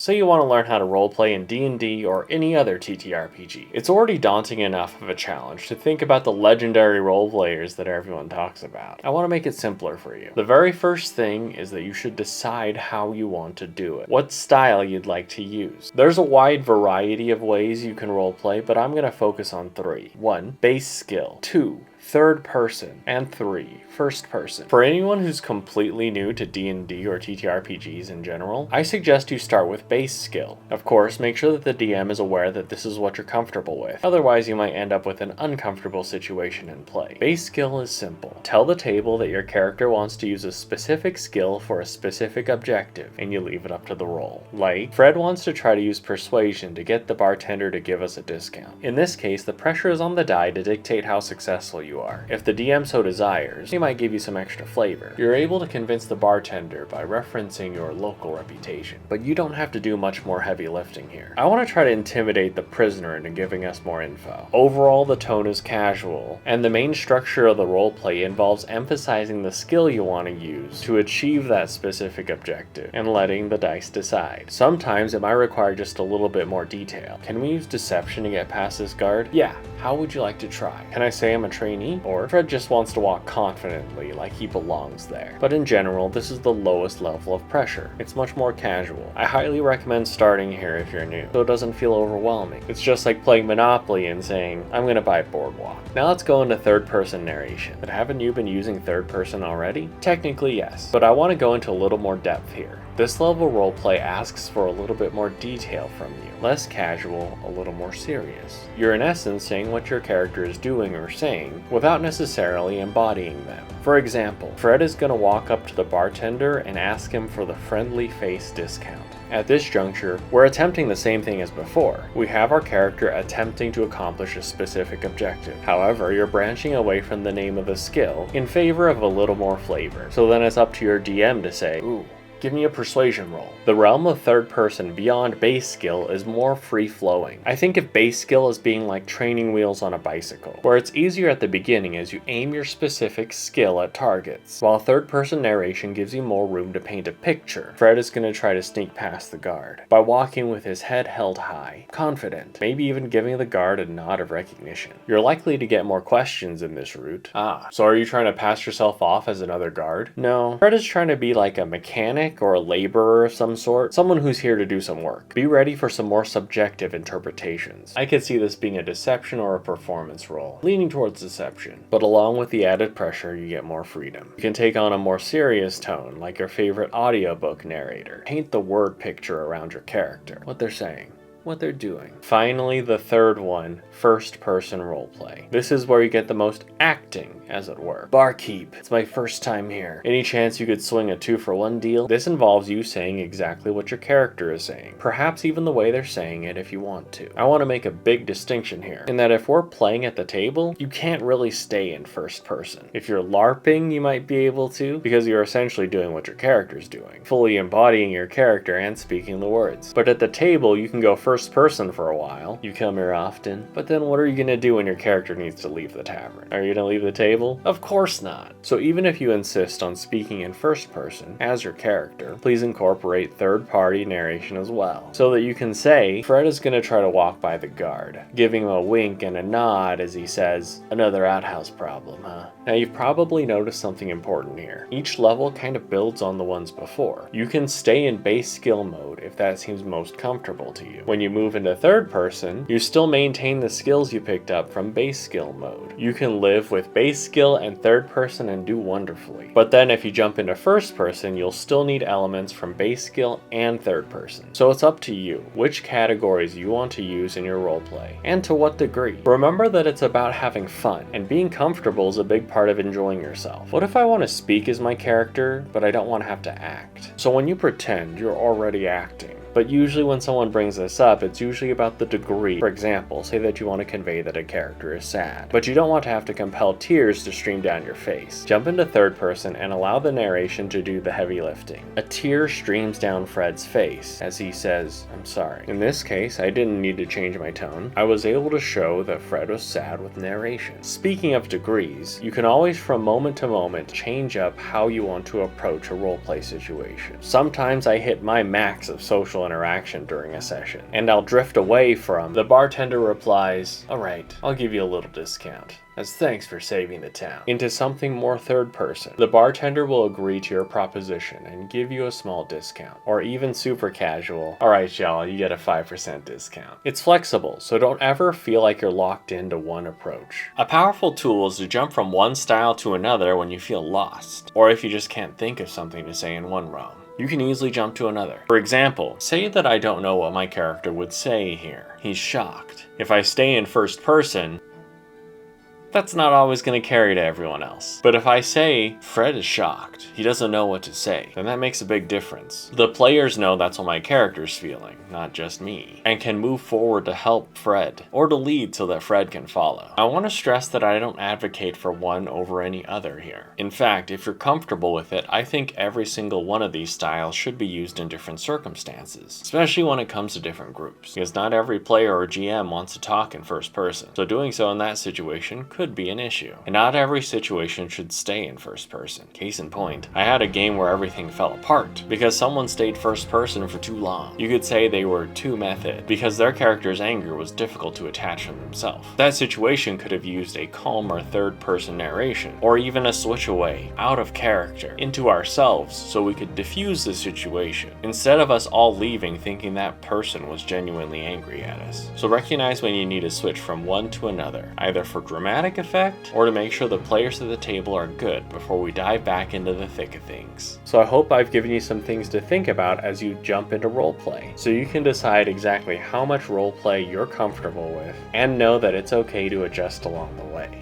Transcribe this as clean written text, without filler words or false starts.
Say you want to learn how to roleplay in D&D or any other TTRPG. It's already daunting enough of a challenge to think about the legendary roleplayers that everyone talks about. I want to make it simpler for you. The very first thing is that you should decide how you want to do it, what style you'd like to use. There's a wide variety of ways you can roleplay, but I'm going to focus on 3. 1. Base skill. 2. Third person, and 3. First person. For anyone who's completely new to D&D or TTRPGs in general, I suggest you start with base skill. Of course, make sure that the DM is aware that this is what you're comfortable with. Otherwise, you might end up with an uncomfortable situation in play. Base skill is simple. Tell the table that your character wants to use a specific skill for a specific objective, and you leave it up to the roll. Like, Fred wants to try to use persuasion to get the bartender to give us a discount. In this case, the pressure is on the die to dictate how successful you are. If the DM so desires, he might give you some extra flavor. You're able to convince the bartender by referencing your local reputation, but you don't have to do much more heavy lifting here. I want to try to intimidate the prisoner into giving us more info. Overall, the tone is casual, and the main structure of the roleplay involves emphasizing the skill you want to use to achieve that specific objective, and letting the dice decide. Sometimes it might require just a little bit more detail. Can we use deception to get past this guard? Yeah. How would you like to try? Can I say I'm a trainee? Or Fred just wants to walk confidently like he belongs there. But in general, this is the lowest level of pressure. It's much more casual. I highly recommend starting here if you're new, so it doesn't feel overwhelming. It's just like playing Monopoly and saying, I'm gonna buy Boardwalk. Now let's go into third person narration. But haven't you been using third person already? Technically yes, but I want to go into a little more depth here. This level roleplay asks for a little bit more detail from you. Less casual, a little more serious. You're in essence saying what your character is doing or saying without necessarily embodying them. For example, Fred is going to walk up to the bartender and ask him for the friendly face discount. At this juncture, we're attempting the same thing as before. We have our character attempting to accomplish a specific objective. However, you're branching away from the name of the skill in favor of a little more flavor. So then it's up to your DM to say, ooh, give me a persuasion roll. The realm of third person beyond base skill is more free-flowing. I think of base skill as being like training wheels on a bicycle, where it's easier at the beginning as you aim your specific skill at targets, while third person narration gives you more room to paint a picture. Fred is going to try to sneak past the guard by walking with his head held high, confident, maybe even giving the guard a nod of recognition. You're likely to get more questions in this route. So are you trying to pass yourself off as another guard? No. Fred is trying to be like a mechanic or a laborer of some sort, someone who's here to do some work. Be ready for some more subjective interpretations. I could see this being a deception or a performance role, leaning towards deception, but along with the added pressure, you get more freedom. You can take on a more serious tone, like your favorite audiobook narrator. Paint the word picture around your character, what they're saying, what they're doing. Finally, the third one, first person roleplay. This is where you get the most acting, as it were. Barkeep, it's my first time here. Any chance you could swing a 2-for-1 deal? This involves you saying exactly what your character is saying, perhaps even the way they're saying it if you want to. I want to make a big distinction here, in that if we're playing at the table, you can't really stay in first person. If you're LARPing, you might be able to, because you're essentially doing what your character's doing, fully embodying your character and speaking the words. But at the table, you can go first person for a while. You come here often, but then what are you gonna do when your character needs to leave the tavern? Are you gonna leave the table? Of course not. So even if you insist on speaking in first person as your character, please incorporate third-party narration as well, so that you can say, Fred is gonna try to walk by the guard, giving him a wink and a nod as he says, another outhouse problem, huh? Now you've probably noticed something important here. Each level kind of builds on the ones before. You can stay in base skill mode if that seems most comfortable to you. When you move into third person, you still maintain the skills you picked up from base skill mode. You can live with base skill and third person and do wonderfully. But then if you jump into first person, you'll still need elements from base skill and third person. So it's up to you which categories you want to use in your roleplay, and to what degree. Remember that it's about having fun, and being comfortable is a big part of enjoying yourself. What if I want to speak as my character, but I don't want to have to act? So when you pretend, you're already acting. But usually when someone brings this up, it's usually about the degree. For example, say that you want to convey that a character is sad, but you don't want to have to compel tears to stream down your face. Jump into third person and allow the narration to do the heavy lifting. A tear streams down Fred's face as he says, I'm sorry. In this case, I didn't need to change my tone. I was able to show that Fred was sad with narration. Speaking of degrees, you can always from moment to moment change up how you want to approach a roleplay situation. Sometimes I hit my max of social social interaction during a session, and I'll drift away from, the bartender replies, "Alright, I'll give you a little discount, as thanks for saving the town," into something more third person. The bartender will agree to your proposition and give you a small discount, or even super casual, "Alright y'all, you get a 5% discount." It's flexible, so don't ever feel like you're locked into one approach. A powerful tool is to jump from one style to another when you feel lost, or if you just can't think of something to say in one realm. You can easily jump to another. For example, say that I don't know what my character would say here. He's shocked. If I stay in first person, that's not always going to carry to everyone else. But if I say, Fred is shocked, he doesn't know what to say, then that makes a big difference. The players know that's what my character's feeling, not just me, and can move forward to help Fred, or to lead so that Fred can follow. I want to stress that I don't advocate for one over any other here. In fact, if you're comfortable with it, I think every single one of these styles should be used in different circumstances, especially when it comes to different groups, because not every player or GM wants to talk in first person, so doing so in that situation could be an issue. And not every situation should stay in first person. Case in point, I had a game where everything fell apart because someone stayed first person for too long. You could say they were too method because their character's anger was difficult to attach from themselves. That situation could have used a calmer third person narration, or even a switch away out of character into ourselves so we could diffuse the situation instead of us all leaving thinking that person was genuinely angry at us. So recognize when you need to switch from one to another, either for dramatic effect or to make sure the players at the table are good before we dive back into the thick of things. So I hope I've given you some things to think about as you jump into roleplay, so you can decide exactly how much roleplay you're comfortable with and know that it's okay to adjust along the way.